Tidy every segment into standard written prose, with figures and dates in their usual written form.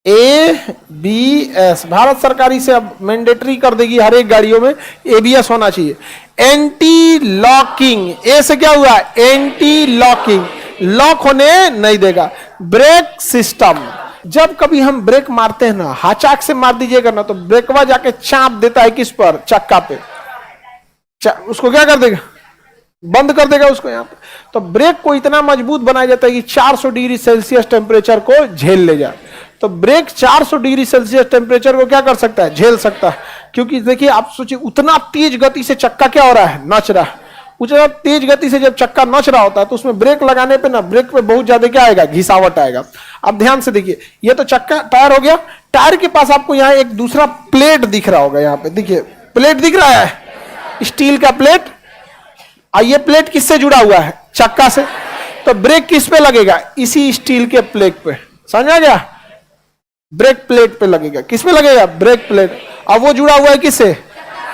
ABS, Bharat सरकार इसे अब मैंडेटरी कर देगी, हर एक गाड़ियों में ABS होना चाहिए। एंटी लॉकिंग, ए से क्या हुआ, एंटी लॉकिंग, लॉक होने नहीं देगा। ब्रेक सिस्टम, जब कभी हम ब्रेक मारते हैं ना, हाचाक से मार दीजिएगा ना तो ब्रेकवा जाके चाप देता है किस पर, चक्का पे, उसको क्या कर देगा, बंद कर देगा उसको यहाँ पे। तो ब्रेक को इतना मजबूत बनाया जाता है कि 400 डिग्री सेल्सियस टेम्परेचर को झेल ले जाए। तो ब्रेक 400 डिग्री सेल्सियस टेम्परेचर को क्या कर सकता है, झेल सकता है। क्योंकि देखिए आप सोचिए, उतना तेज गति से चक्का क्या हो रहा है, नच रहा है। उतना तेज गति से जब चक्का नच रहा होता है तो उसमें ब्रेक लगाने पे ना, ब्रेक पे बहुत ज्यादा क्या आएगा, घिसावट आएगा। अब ध्यान से देखिए, ये तो चक्का टायर हो गया, टायर के पास आपको यहाँ एक दूसरा प्लेट दिख रहा होगा, यहाँ पे देखिए प्लेट दिख रहा है, स्टील का प्लेट। ये प्लेट किससे जुड़ा हुआ है, चक्का से। तो ब्रेक किस पे लगेगा, इसी स्टील के प्लेट पे, समझ आ गया, ब्रेक प्लेट पे लगेगा। किस पे लगेगा, ब्रेक प्लेट। अब वो जुड़ा हुआ है किससे,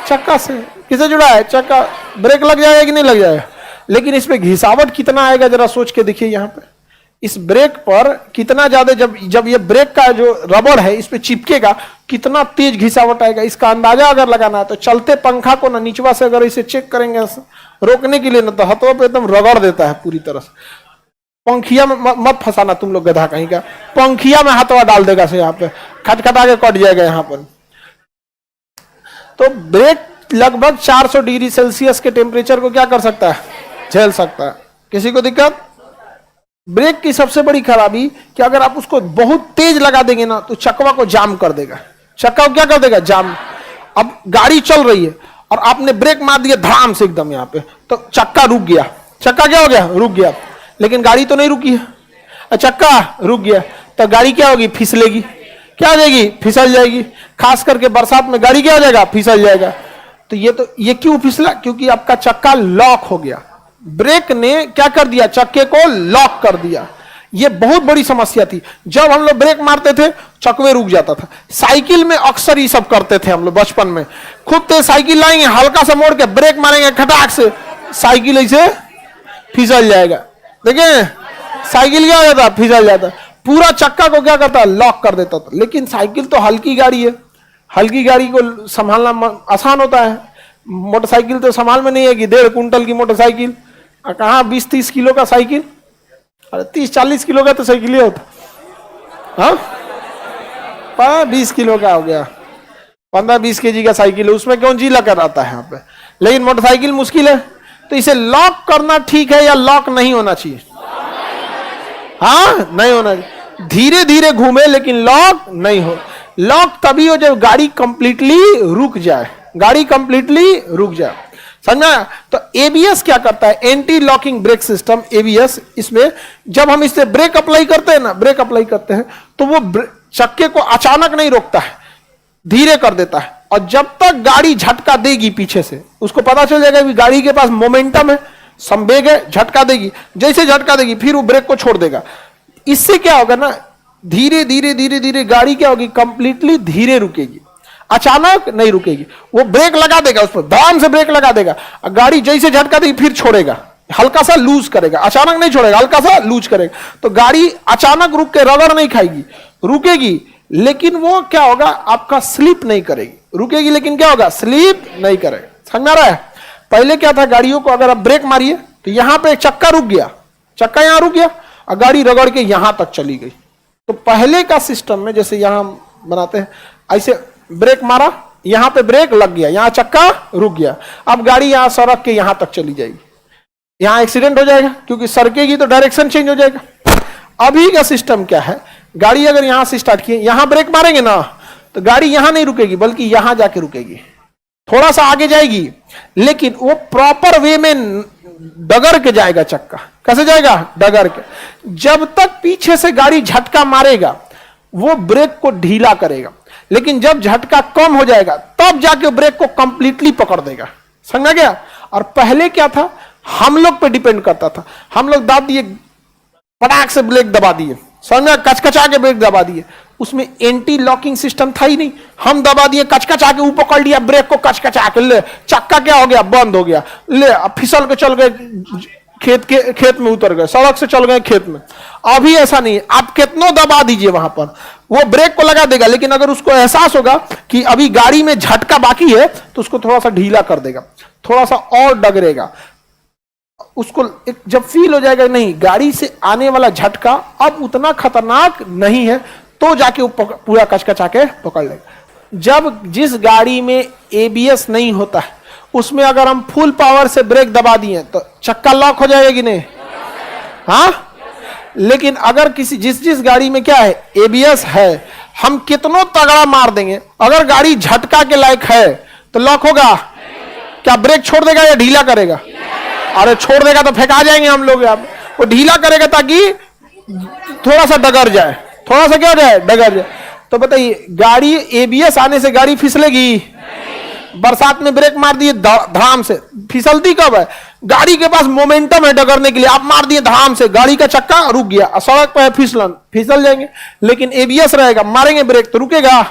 चक्का से। किससे जुड़ा है, चक्का। ब्रेक लग जाएगा कि नहीं लग जाएगा, लेकिन इसमें घिसावट कितना आएगा जरा सोच के देखिए। यहाँ पे इस ब्रेक पर कितना ज्यादा, जब ये ब्रेक का जो रबड़ है इस पे चिपकेगा, कितना तेज घिसावट आएगा। इसका अंदाजा अगर लगाना है तो चलते पंखा को ना नीचवा से अगर इसे चेक करेंगे रोकने के लिए ना, तो हाथों पे एकदम रगड़ देता है पूरी तरह से। पंखिया में मत फंसाना तुम लोग गधा कहीं का, पंखिया में हाथवा डाल देगा से, यहाँ पे खटखटा के कट जाएगा यहाँ पर। तो ब्रेक लगभग 400 डिग्री सेल्सियस के टेम्परेचर को क्या कर सकता है, झेल सकता है। किसी को दिक्कत। ब्रेक की सबसे बड़ी खराबी कि अगर आप उसको बहुत तेज लगा देंगे ना तो चक्का को जाम कर देगा, चक्का को क्या कर देगा, जाम। अब गाड़ी चल रही है और आपने ब्रेक मार दिया धड़ाम से एकदम यहाँ पे, तो चक्का रुक गया। चक्का क्या हो गया, रुक गया। लेकिन गाड़ी तो नहीं रुकी है, चक्का रुक गया तो गाड़ी क्या होगी, फिसलेगी। क्या हो जाएगी, फिसल जाएगी। खास करके बरसात में गाड़ी क्या हो जाएगा, फिसल जाएगा। तो ये क्यों फिसला, क्योंकि आपका चक्का लॉक हो गया। ब्रेक ने क्या कर दिया, चक्के को लॉक कर दिया। ये बहुत बड़ी समस्या थी। जब हम लोग ब्रेक मारते थे चक्के रुक जाता था। साइकिल में अक्सर ये सब करते थे हम लोग बचपन में। खूब तेज साइकिल लाएंगे, हल्का सा मोड़ के ब्रेक मारेंगे, खटाक से साइकिल ऐसे फिसल जाएगा। देखिए साइकिल क्या हो जाता, फिसल जाता। पूरा चक्का को क्या करता, लॉक कर देता था। लेकिन साइकिल तो हल्की गाड़ी है, हल्की गाड़ी को संभालना आसान होता है। मोटरसाइकिल तो संभाल में नहीं है कि 1.5 कुंटल की मोटरसाइकिल, कहाँ 20-30 किलो का साइकिल। अरे 30-40 किलो का तो साइकिल ही होता, हाँ 20 किलो का हो गया, 15-20 केजी का साइकिल है, उसमें कौन जी लगा आता है यहाँ पे। लेकिन मोटरसाइकिल मुश्किल है। तो इसे लॉक करना ठीक है या लॉक नहीं होना चाहिए, हाँ नहीं होना चाहिए। धीरे धीरे घूमे लेकिन लॉक नहीं हो। लॉक तभी हो जब गाड़ी कंप्लीटली रुक जाए, गाड़ी कंप्लीटली रुक जाए, समझा। तो एबीएस क्या करता है, anti locking brake system, ABS. इसमें जब हम इससे ब्रेक अप्लाई करते हैं ना, ब्रेक अप्लाई करते हैं तो वो चक्के को अचानक नहीं रोकता है, धीरे कर देता है। और जब तक गाड़ी झटका देगी पीछे से, उसको पता चल जाएगा कि गाड़ी के पास मोमेंटम है, संवेग है, झटका देगी। जैसे झटका देगी फिर वो ब्रेक को छोड़ देगा। इससे क्या होगा ना, धीरे धीरे धीरे धीरे गाड़ी क्या होगी, कंप्लीटली धीरे रुकेगी, अचानक नहीं रुकेगी। वो ब्रेक लगा देगा, उस पर दाम से ब्रेक लगा देगा। गाड़ी जैसे झटका देगी फिर छोड़ेगा, हल्का सा लूज करेगा, अचानक नहीं छोड़ेगा, हल्का सा लूज करेगा। तो गाड़ी अचानक रुक के रगड़ नहीं खाएगी, रुकेगी। लेकिन वो क्या होगा, आपका स्लिप नहीं करेगी। रुकेगी लेकिन क्या होगा, स्लिप नहीं करेगा। समझ में आ रहा है। पहले क्या था, गाड़ियों को अगर आप ब्रेक मारिए तो यहां पे एक चक्का रुक गया, चक्का यहां रुक गया और गाड़ी रगड़ के यहां तक चली गई। तो पहले का सिस्टम में जैसे यहां बनाते हैं, ऐसे ब्रेक मारा, यहां पे ब्रेक लग गया, यहां चक्का रुक गया। अब गाड़ी यहां सड़क के यहां तक चली जाएगी, यहां एक्सीडेंट हो जाएगा क्योंकि सरकेगी तो डायरेक्शन चेंज हो जाएगा। अभी का सिस्टम क्या है, गाड़ी अगर यहां से स्टार्ट किए, यहां ब्रेक मारेंगे ना तो गाड़ी यहां नहीं रुकेगी बल्कि यहां जाके रुकेगी, थोड़ा सा आगे जाएगी। लेकिन वो प्रॉपर वे में डगर के जाएगा चक्का। कैसे जाएगा, डगर के। जब तक पीछे से गाड़ी झटका मारेगा वो ब्रेक को ढीला करेगा, लेकिन जब झटका कम हो जाएगा तब जाके ब्रेक को कंप्लीटली पकड़ देगा। समझ गया। और पहले क्या था, हम लोग पे डिपेंड करता था। हम लोग दाब दिए, पटाख से ब्रेक दबा दिए, समझ, कचकचा के ब्रेक दबा दिए। उसमें एंटी लॉकिंग सिस्टम था ही नहीं। हम दबा दिए, कचकचा के ऊपर पकड़ लिया ब्रेक को, कचकचा के, ले चक्का क्या हो गया, बंद हो गया, ले फिसल के चल गए खेत में उतर गए, सड़क से चल गए खेत में। अभी ऐसा नहीं, आप कितनों दबा दीजिए वहां पर, वो ब्रेक को लगा देगा, लेकिन अगर उसको एहसास होगा कि अभी गाड़ी में झटका बाकी है तो उसको थोड़ा सा ढीला कर देगा, थोड़ा सा और डगरेगा। उसको एक जब फील हो जाएगा नहीं गाड़ी से आने वाला झटका अब उतना खतरनाक नहीं है, तो जाके वो पूरा कचकचा के पकड़ लेगा। जब जिस गाड़ी में एबीएस नहीं होता है उसमें अगर हम फुल पावर से ब्रेक दबा दिए तो चक्का लॉक हो जाएगा कि नहीं? हाँ, लेकिन अगर जिस गाड़ी में क्या है एबीएस है, हम कितनों तगड़ा मार देंगे, अगर गाड़ी झटका के लायक है तो लॉक होगा क्या? ब्रेक छोड़ देगा या ढीला करेगा? अरे छोड़ देगा तो फेंका जाएंगे हम लोग। वो ढीला करेगा ताकि थोड़ा सा डगर जाए, थोड़ा सा क्या हो जाए, डगर जाए। तो बताइए गाड़ी एबीएस आने से गाड़ी फिसलेगी? बरसात में ब्रेक मार दिए धड़ाम से, फिसलती कब है? गाड़ी के पास मोमेंटम है डगरने के लिए, आप मार दिए धड़ाम से, गाड़ी का चक्का रुक गया, सड़क पर है फिसलन, फिसल जाएंगे। लेकिन एबीएस रहेगा, मारेंगे ब्रेक तो रुकेगा।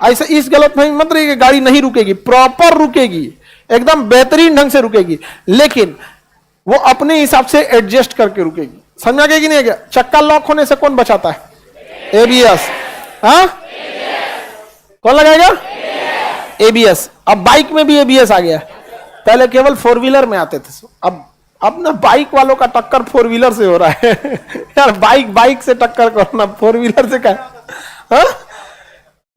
ऐसा इस गलतफहमी मत रहिए कि गाड़ी नहीं रुकेगी, प्रॉपर रुकेगी, एकदम बेहतरीन ढंग से रुकेगी, लेकिन वो अपने हिसाब से एडजस्ट करके रुकेगी। समझ गए कि नहीं? क्या चक्का लॉक होने से कौन बचाता है? एबीएस। हाँ, कौन लगाएगा? एबीएस। अब बाइक में भी एबीएस आ गया, पहले केवल फोर व्हीलर में आते थे, अब ना बाइक वालों का टक्कर फोर व्हीलर से हो रहा है। यार बाइक से टक्कर करना फोर व्हीलर से क्या? हाँ?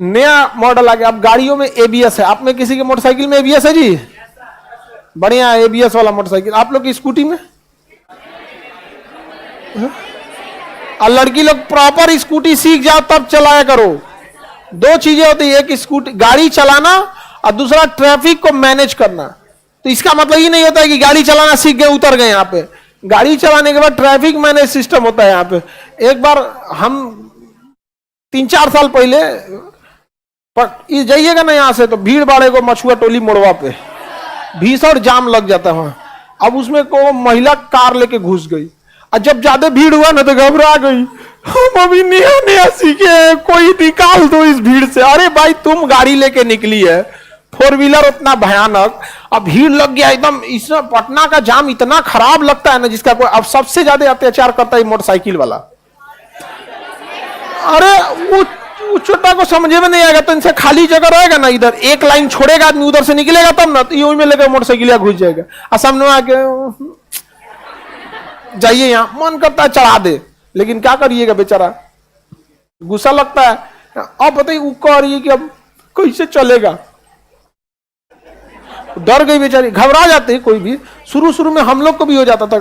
नया मॉडल आ गया, अब गाड़ियों में एबीएस है। आप में किसी के मोटरसाइकिल में एबीएस है जी? बढ़िया एबीएस वाला मोटरसाइकिल। आप लोग की स्कूटी में? और लड़की लोग प्रॉपर स्कूटी सीख जाओ तब चलाया करो। दो चीजें होती है, एक स्कूटी गाड़ी चलाना और दूसरा ट्रैफिक को मैनेज करना। तो इसका मतलब ये नहीं होता है कि गाड़ी चलाना सीख गए उतर गए। यहाँ पे गाड़ी चलाने के बाद ट्रैफिक मैनेज सिस्टम होता है। यहाँ पे एक बार हम 3-4 साल पहले जाइएगा ना यहाँ से तो भीड़ भाड़े को मछुआ टोली मोड़वा पे भीषण जाम लग जाता है वहां। अब उसमें को महिला कार लेके घुस गई और जब ज्यादा भीड़ हुआ ना तो घबरा गई, हम अभी नया सीखे, कोई निकाल दो इस भीड़ से। अरे भाई तुम गाड़ी लेके निकली है, फोर व्हीलर उतना भयानक, अब भीड़ लग गया एकदम। इसमें पटना का जाम इतना खराब लगता है ना जिसका कोई। अब सबसे ज्यादा अत्याचार करता है मोटरसाइकिल वाला। अरे वो छोटा को समझे में नहीं आएगा, तो इनसे खाली जगह रहेगा ना, इधर एक लाइन छोड़ेगा आदमी, उधर से निकलेगा तब ना, तो यूं में लेकर मोटरसाइकिल घुस जाएगा। और सामने आके जाइए, यहां मन करता है चढ़ा दे, लेकिन क्या करिएगा बेचारा, गुस्सा लगता है। अब बताइए वो कह रही है कि अब कैसे चलेगा, डर गई बेचारी, घबरा जाते हैं कोई भी। शुरू में हम लोग को भी हो जाता था,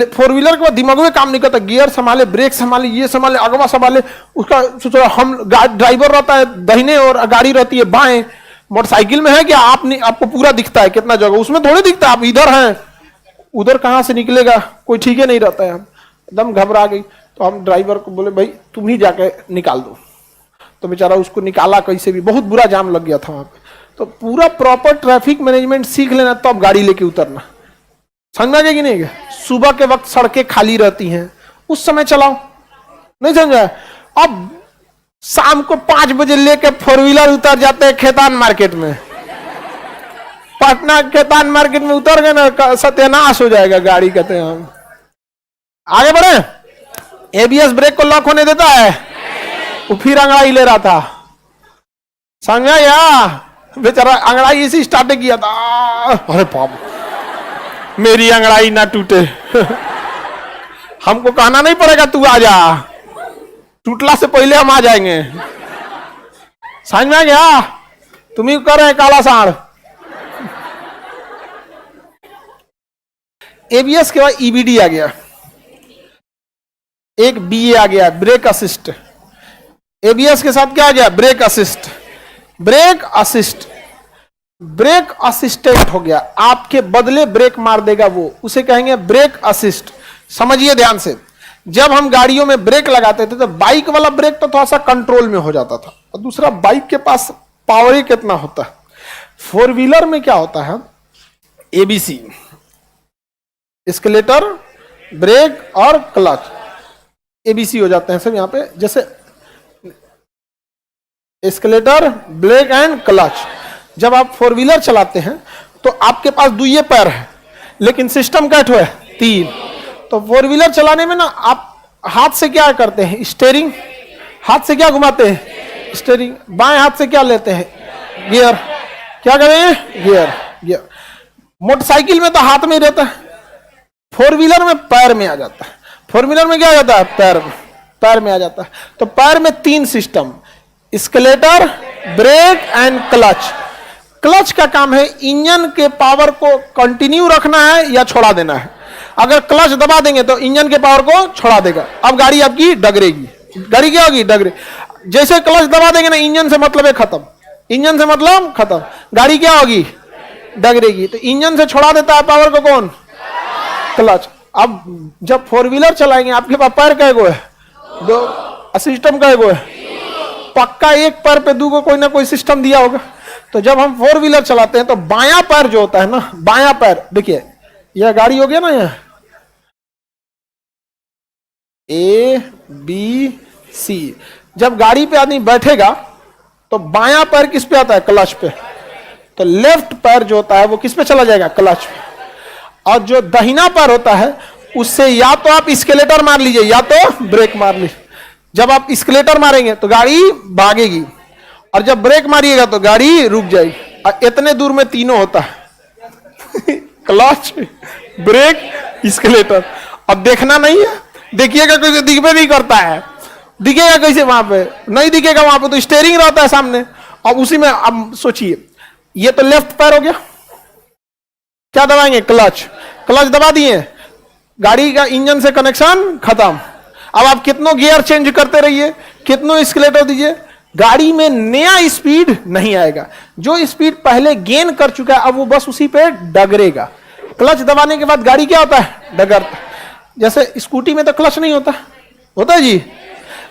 फोर व्हीलर के बाद दिमाग में काम नहीं करता, गियर संभाले, ब्रेक संभाले, ये संभाले, अगवा संभाले, उसका सोचो हम ड्राइवर रहता है दाहिने और गाड़ी रहती है बाएं। मोटरसाइकिल में है कि आपको पूरा दिखता है कितना जगह, उसमें थोड़ी दिखता है आप इधर हैं, उधर कहां से निकलेगा, कोई ठीक है नहीं रहता है। एकदम घबरा गई, तो हम ड्राइवर को बोले भाई तुम ही जाके निकाल दो। तो बेचारा उसको निकाला कैसे भी, बहुत बुरा जाम लग गया था वहां पे। तो पूरा प्रॉपर ट्रैफिक मैनेजमेंट सीख लेना तब गाड़ी लेके उतरना। समझ में कि नहीं? सुबह के वक्त सड़कें खाली रहती हैं, उस समय चलाओ, नहीं समझा? अब शाम को 5 बजे लेके फोर व्हीलर उतर जाते हैं खेतान मार्केट में, पटना खेतान मार्केट में उतर गए ना सत्यानाश हो जाएगा गाड़ी। कहते हैं हम आगे बढ़े। एबीएस ब्रेक को लॉक होने देता है? वो फिर अंगड़ाई ले रहा था, समझा? या बेचारा अंगड़ाई इसी स्टार्ट किया था। अरे बाप, मेरी अंगड़ाई ना टूटे। हमको कहना नहीं पड़ेगा तू आ जा, टूटला से पहले हम आ जाएंगे। समझ में आ गया? तुम ही कर रहे काला साड़। एबीएस के बाद ईबीडी आ गया, एक बीए आ गया, ब्रेक असिस्ट। एबीएस के साथ क्या आ गया? Brake assist. Brake assist, brake assistant हो गया, आपके बदले ब्रेक मार देगा वो, उसे कहेंगे ब्रेक असिस्ट। समझिए ध्यान से, जब हम गाड़ियों में ब्रेक लगाते थे तो बाइक वाला ब्रेक तो थोड़ा सा कंट्रोल में हो जाता था, और दूसरा बाइक के पास पावर ही कितना होता है। फोर व्हीलर में क्या होता है? एबीसी, एस्केलेटर, ब्रेक और क्लच, एबीसी हो जाते हैं सब यहाँ पे। जैसे एस्केलेटर, ब्रेक एंड क्लच। जब आप फोर व्हीलर चलाते हैं तो आपके पास दुइये पैर है, लेकिन सिस्टम का है 3। तो फोर व्हीलर चलाने में ना आप हाथ से क्या करते हैं? स्टीयरिंग हाथ से क्या घुमाते हैं? स्टीयरिंग। बाएं हाथ से क्या लेते हैं? गियर। क्या करें? गियर। गियर। मोटरसाइकिल में तो हाथ में ही रहता है, फोर व्हीलर में पैर में आ जाता है। फोर व्हीलर में क्या आ जाता है? पैर में। पैर में आ जाता है। तो पैर में तीन system, accelerator, brake and clutch. Clutch का काम है इंजन के पावर को कंटिन्यू रखना है या छोड़ा देना है। अगर क्लच दबा देंगे तो इंजन के पावर को छोड़ा देगा, अब गाड़ी आपकी डगरेगी। गाड़ी क्या होगी? डगरे। जैसे क्लच दबा देंगे ना, इंजन से मतलब है खत्म, इंजन से मतलब खत्म, गाड़ी क्या होगी? डगरेगी। तो इंजन से छोड़ा देता है पावर को कौन? क्लच। अब जब फोर व्हीलर चलाएंगे आपके पास पैर कैगो है? दो। सिस्टम कैगो है? पक्का एक पैर पे दो कोई ना कोई सिस्टम दिया होगा। तो जब हम फोर व्हीलर चलाते हैं तो बायां पैर जो होता है ना, बायां पैर, देखिए यह गाड़ी हो गया ना, यह A B C। जब गाड़ी पे आदमी बैठेगा तो बायां पैर किस पे आता है? क्लच पे। तो लेफ्ट पैर जो होता है वो किस पे चला जाएगा? क्लच पे। और जो दाहिना पैर होता है उससे या तो आप स्केलेटर मार लीजिए या तो ब्रेक मार लीजिए। जब आप स्केलेटर मारेंगे तो गाड़ी भागेगी, और जब ब्रेक मारिएगा तो गाड़ी रुक जाएगी। और इतने दूर में तीनों होता है क्लच, ब्रेक, स्केलेटर। अब देखना नहीं है, देखिएगा कोई दिखबे नहीं करता है, दिखेगा कैसे? वहां पे नहीं दिखेगा, वहां पे तो स्टीयरिंग रहता है सामने। और उसी में अब सोचिए, ये तो लेफ्ट पैर हो गया, क्या दबाएंगे? क्लच। क्लच दबा दिए, गाड़ी का इंजन से कनेक्शन खत्म। अब आप कितनों गियर चेंज करते रहिए, कितनों स्केलेटर दीजिए, गाड़ी में नया स्पीड नहीं आएगा। जो स्पीड पहले गेन कर चुका है अब वो बस उसी पे डगरेगा। क्लच दबाने के बाद गाड़ी क्या होता है? डगरता। जैसे स्कूटी में तो क्लच नहीं होता, होता है जी।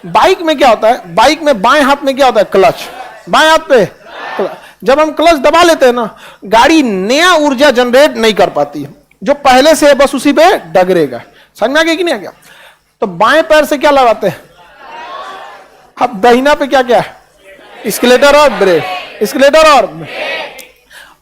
बाइक में क्या होता है? बाइक में बाएं हाथ में क्या होता है? क्लच। बाएं हाथ पे क्लच। जब हम क्लच दबा लेते हैं ना, गाड़ी नया ऊर्जा जनरेट नहीं कर पाती है, जो पहले से बस उसी पे डगरेगा। समझ में आ गया कि नहीं आ गया? तो बाएं पैर से क्या लगाते हैं? अब दाहिना पे क्या क्या है? स्केलेटर और ब्रेक। स्केलेटर और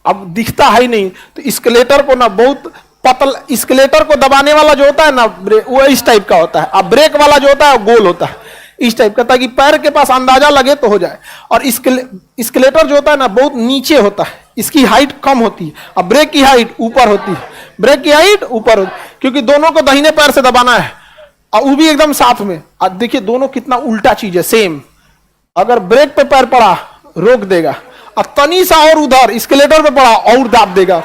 अब दिखता है ही नहीं, तो स्केलेटर को ना बहुत पतला, स्केलेटर को दबाने वाला जो होता है ना ब्रेक, वो इस टाइप का होता है। अब ब्रेक वाला जो होता है वो गोल होता है, इस टाइप का, ताकि पैर के पास अंदाजा लगे तो हो जाए। और स्केलेटर जो होता है ना बहुत नीचे होता है, इसकी हाइट कम होती है। अब ब्रेक की हाइट ऊपर होती है, ब्रेक की हाइट ऊपर होती है, क्योंकि दोनों को दाहिने पैर से दबाना है, और वो भी एकदम साथ में। अब देखिए दोनों कितना उल्टा चीज है, सेम। अगर ब्रेक पे पैर पड़ा रोक देगा, और तनी सा और उधर स्केलेटर पे पड़ा और दाब देगा,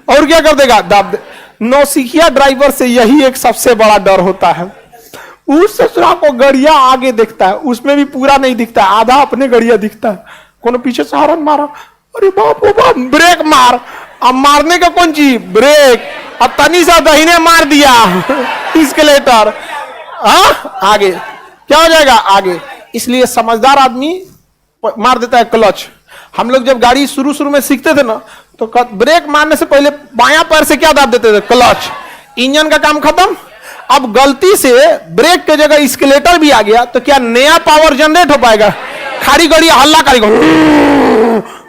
और क्या कर देगा? दाब दे। नौसिखिया ड्राइवर से यही एक सबसे बड़ा डर होता है। उस ससुरा को गड़िया आगे दिखता है, उसमें भी पूरा नहीं दिखता, आधा अपने गड़िया दिखता है। कोनो पीछे से हॉर्न मारा, अरे बाप रे बाप, ब्रेक मार। अब मारने का कौन चीज? ब्रेक। अब तनी सा दाहिने मार दिया स्केलेटर, आगे क्या हो जाएगा? आगे। इसलिए समझदार आदमी मार देता है क्लच। हम लोग जब गाड़ी शुरू में सीखते थे ना, तो ब्रेक मारने से पहले बायां पैर से क्या दाब देते थे? क्लच। इंजन का काम खत्म। अब गलती से ब्रेक के जगह स्केलेटर भी आ गया तो क्या नया पावर जनरेट हो पाएगा? खारी गाड़ी हल्ला करेगा,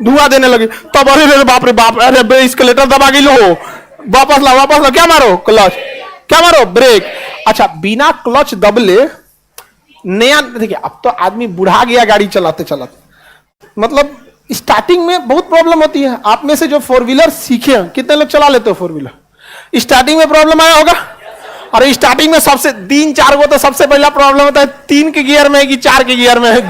धुआं देने लगी, तब अरे बाप रे बाप, अरे स्केलेटर दबा गई, लो वापस ला, क्या मारो? क्लच। क्या मारो? ब्रेक। अच्छा, बिना क्लच दबले नया, देखिए अब तो आदमी बुढ़ा गया गाड़ी चलाते चलाते, मतलब स्टार्टिंग में बहुत प्रॉब्लम होती है। आप में से जो फोर व्हीलर सीखे हैं, कितने लोग चला लेते हो फोर व्हीलर? स्टार्टिंग में प्रॉब्लम आया होगा। और स्टार्टिंग में सबसे 3-4 को तो सबसे पहला प्रॉब्लम होता है 3 के गियर में कि 4 के गियर में,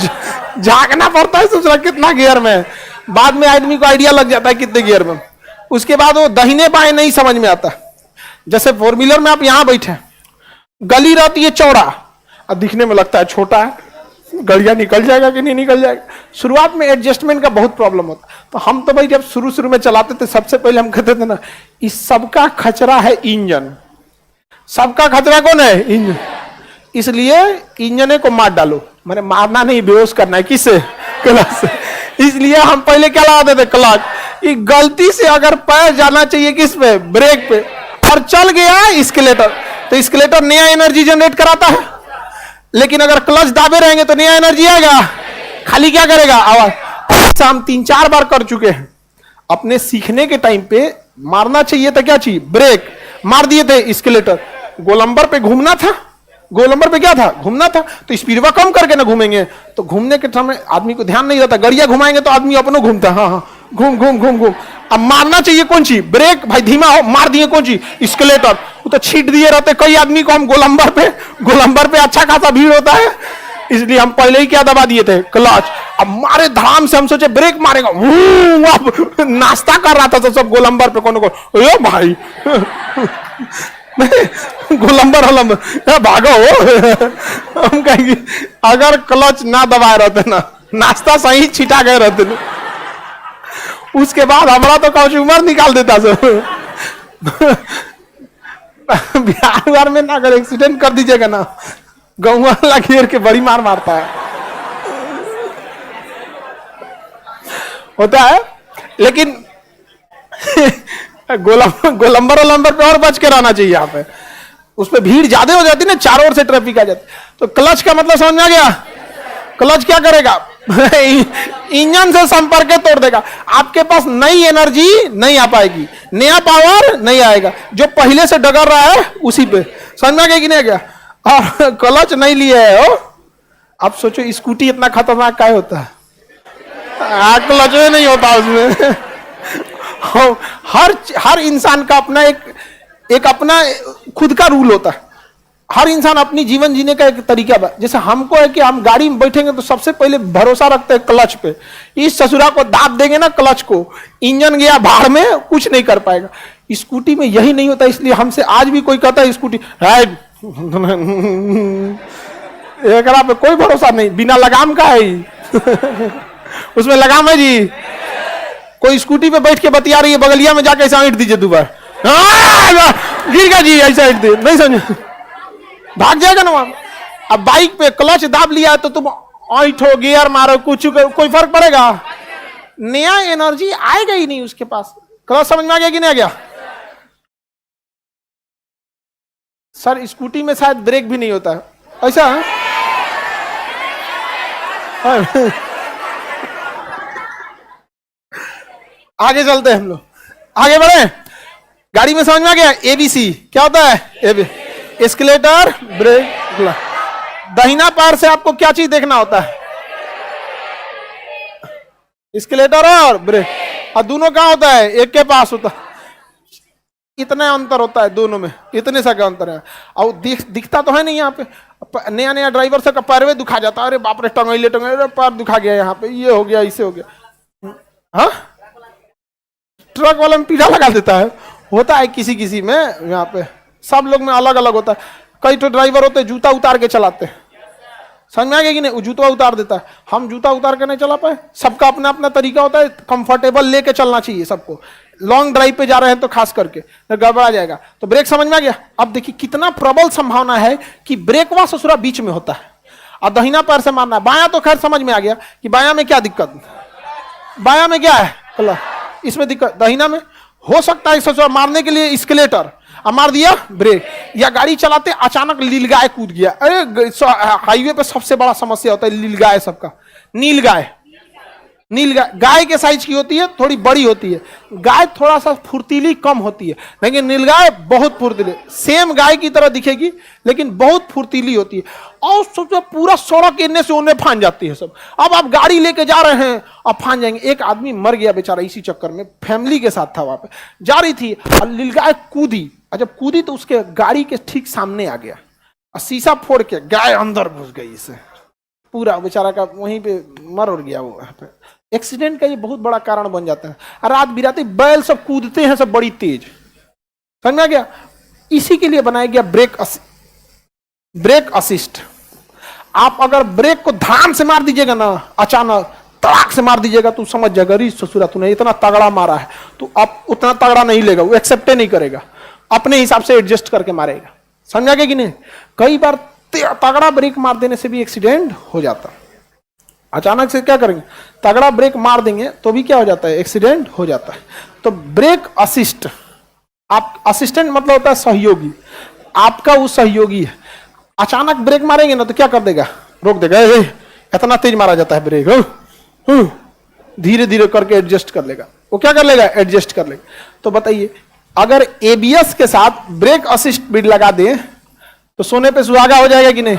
झांकना पड़ता है सोचना कितना गियर में है। बाद में आदमी को आइडिया लग जाता है कितने गियर में, उसके बाद वो दाहिने बाएं नहीं समझ में आता। जैसे फोर व्हीलर में आप यहां बैठे, गली रहती है चौड़ा और दिखने में लगता है छोटा है, गड़िया निकल जाएगा कि नहीं निकल जाएगा। शुरुआत में एडजस्टमेंट का बहुत प्रॉब्लम होता। तो हम तो भाई जब शुरू में चलाते थे, सबसे पहले हम कहते थे ना, इस सबका खचरा है इंजन। सबका खतरा कौन है? इंजन। इसलिए इंजन को मार डालो, मैंने मारना नहीं, बेहोश करना है। किससे? क्लच से। इसलिए हम पहले क्या लगाते थे? क्लच। गलती से अगर पैर जाना चाहिए किस पे? ब्रेक पे, और चल गया स्केलेटर, तो स्केलेटर नया एनर्जी जनरेट कराता है। लेकिन अगर क्लच दाबे रहेंगे तो नया एनर्जी आएगा, खाली क्या करेगा? आवाज। हम 3-4 बार कर चुके हैं। अपने सीखने के टाइम पे मारना चाहिए था क्या चीज? ब्रेक। मार दिए थे स्केलेटर, गोलंबर पे घूमना था, गोलंबर पे क्या था, घूमना था, तो स्पीडवा कम करके ना घूमेंगे, तो घूमने के समय आदमी को ध्यान नहीं रहता, गड़िया घुमाएंगे तो आदमी अपनों घूमता है, हाँ हाँ घूम घूम घूम घूम। अब मारना चाहिए कौन सी, ब्रेक, भाई धीमा हो, मार दिए कौन सी, स्केलेटर, वो तो छीट दिए रहते कई आदमी को हम गोलंबर पे अच्छा खासा भीड़ होता है, इसलिए हम पहले ही क्या दबा दिए थे, क्लच। अब मारे धड़ाम से हम सोचे ब्रेक मारेगा, अब नाश्ता कर रहा था तो सब गोलंबर पे, कौन ओ भाई गोलंबर भागो हम कहेंगे अगर क्लच ना दबाए रहते ना, नाश्ता सही छिटा गए रहते ना, उसके बाद हमारा तो कंज्यूमर निकाल देता सब। बिहार में ना अगर एक्सीडेंट कर दीजिएगा ना, गाँव वाला घेर के बड़ी मार मारता है, होता है। लेकिन गोलंबर पे और बच के रहना चाहिए, यहाँ पे उस पे भीड़ ज्यादा हो जाती है ना, चारों ओर से ट्रैफिक आ जाती। तो क्लच का मतलब समझ में आ गया, क्लच क्या करेगा इंजन से संपर्क तोड़ देगा, आपके पास नई एनर्जी नहीं आ पाएगी, नया पावर नहीं आएगा, जो पहले से डगर रहा है उसी पे, समझ में आ गया कि नहीं आ गया। और क्लच नहीं लिए है हो, आप सोचो स्कूटी इतना खतरनाक क्या होता है, क्लच में नहीं होता उसमें। हर इंसान का अपना एक अपना खुद का रूल होता है, हर इंसान अपनी जीवन जीने का एक तरीका बा। जैसे हमको है कि हम गाड़ी में बैठेंगे तो सबसे पहले भरोसा रखते हैं क्लच पे, इस ससुरा को दाब देंगे ना क्लच को, इंजन गया भाड़ में, कुछ नहीं कर पाएगा। स्कूटी में यही नहीं होता, इसलिए हमसे आज भी कोई कहता है स्कूटी है एकरा पे कोई भरोसा नहीं, बिना लगाम का है उसमें लगाम है जी। कोई स्कूटी पे बैठ के बतिया रही है, बगलिया में जाके ऐसा ईंट दीजिए दोबार, गिर गया जी, ऐसा ईंट दे, नहीं समझे, भाग जाएगा ना वहां। अब बाइक पे क्लच दाब लिया है तो तुम ऐठो गियर मारो, कुछ कोई फर्क पड़ेगा, नया एनर्जी आएगा ही नहीं उसके पास। क्लच समझ में आ गया कि नहीं आ गया। सर स्कूटी में शायद ब्रेक भी नहीं होता है, ऐसा है? आगे चलते हैं हम लोग, आगे बढ़े। गाड़ी में समझ में आ गया एबीसी क्या होता है, एस्केलेटर, ब्रेक। दाहिना पैर से आपको क्या चीज देखना होता है, एस्केलेटर और ब्रेक, और दोनों कहां होता है, एक के पास होता है। इतना अंतर होता है दोनों में, इतने सा का अंतर है। और दिखता तो है नहीं यहाँ पे, नया नया ड्राइवर से का पैरवे दुखा जाता है, अरे बाप रे टंगैले पैर दुखा गया, यहाँ पे ये हो गया, इसे हो गया। हाँ ट्रक वाला में पीढ़ा लगा देता है, होता है किसी किसी में, यहाँ पे सब लोग में अलग अलग होता है। कई तो ड्राइवर होते हैं जूता उतार के चलाते हैं, समझ में आ गया कि नहीं, वो जूता उतार देता है, हम जूता उतार के नहीं चला पाए। सबका अपना अपना तरीका होता है, कंफर्टेबल लेके चलना चाहिए सबको। लॉन्ग ड्राइव पे जा रहे हैं तो खास करके गड़बड़ा जाएगा। तो ब्रेक समझ में आ गया। अब देखिए कितना प्रबल संभावना है कि ब्रेकवा ससुरा बीच में होता है और दाहिना पैर से मारना है। बायां तो खैर समझ में आ गया कि बायां में क्या दिक्कत, बायां में क्या है, इसमें दिक्कत। दाहिना में हो सकता है ससुरा मारने के लिए स्केलेटर, मार दिया ब्रेक, या गाड़ी चलाते अचानक नीलगाय कूद गया। अरे हाईवे पे सबसे बड़ा समस्या होता है नीलगाय सबका। नीलगाय गाय के साइज की होती है, थोड़ी बड़ी होती है। गाय थोड़ा सा फुर्तीली कम होती है, लेकिन नीलगाय बहुत फुर्तीली, सेम गाय की तरह दिखेगी लेकिन बहुत फुर्तीली होती है। और सोचो पूरा सड़क इन्ने से उन्हें फान जाती है सब। अब आप गाड़ी लेके जा रहे हैं और फान जाएंगे। एक आदमी मर गया बेचारा इसी चक्कर में, फैमिली के साथ था, वहां पे जा रही थी और नीलगाय कूदी, और जब कूदी तो उसके गाड़ी के ठीक सामने आ गया और शीशा फोड़ के गाय अंदर घुस गई, इसे पूरा बेचारा का वहीं पे मर उड़ गया। वो एक्सीडेंट का ये बहुत बड़ा कारण बन जाता है। रात बिराते बैल सब कूदते हैं सब बड़ी तेज, समझ में आ गया। इसी के लिए बनाया गया ब्रेक असिस्ट। आप अगर ब्रेक को ध्यान से मार दीजिएगा ना, अचानक तड़ाक से मार दीजिएगा तो समझ जाएगा री ससुरा तूने इतना तगड़ा मारा है, तो आप उतना तगड़ा नहीं लेगा, वो एक्सेप्ट नहीं करेगा, अपने हिसाब से एडजस्ट करके मारेगा। समझ आ गया कि नहीं। कई बार तगड़ा ब्रेक मार देने से भी एक्सीडेंट हो जाता है। अचानक से क्या करेंगे, तगड़ा ब्रेक मार देंगे तो भी क्या हो जाता है, एक्सीडेंट हो जाता है। तो ब्रेक असिस्ट, आप असिस्टेंट मतलब होता है सहयोगी, आपका वो सहयोगी है। अचानक ब्रेक मारेंगे ना तो क्या कर देगा, रोक देगा। इतना तेज मारा जाता है ब्रेक, धीरे धीरे करके एडजस्ट कर लेगा। वो क्या कर लेगा, एडजस्ट कर लेगा। तो बताइए अगर एबीएस के साथ ब्रेक असिस्ट भी लगा दें तो सोने पे सुहागा हो जाएगा कि नहीं?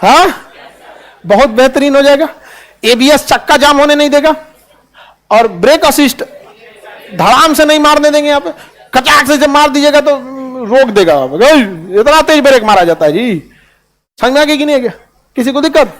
हाँ, बहुत बेहतरीन हो जाएगा। एबीएस चक्का जाम होने नहीं देगा, और ब्रेक असिस्ट धड़ाम से नहीं मारने देंगे। यहाँ पे कचाक से जब मार दीजिएगा तो रोक देगा। इतना तेज ब्रेक मारा जाता है जी, समझ में आ गया कि नहीं? क्या किसी को दिक्कत?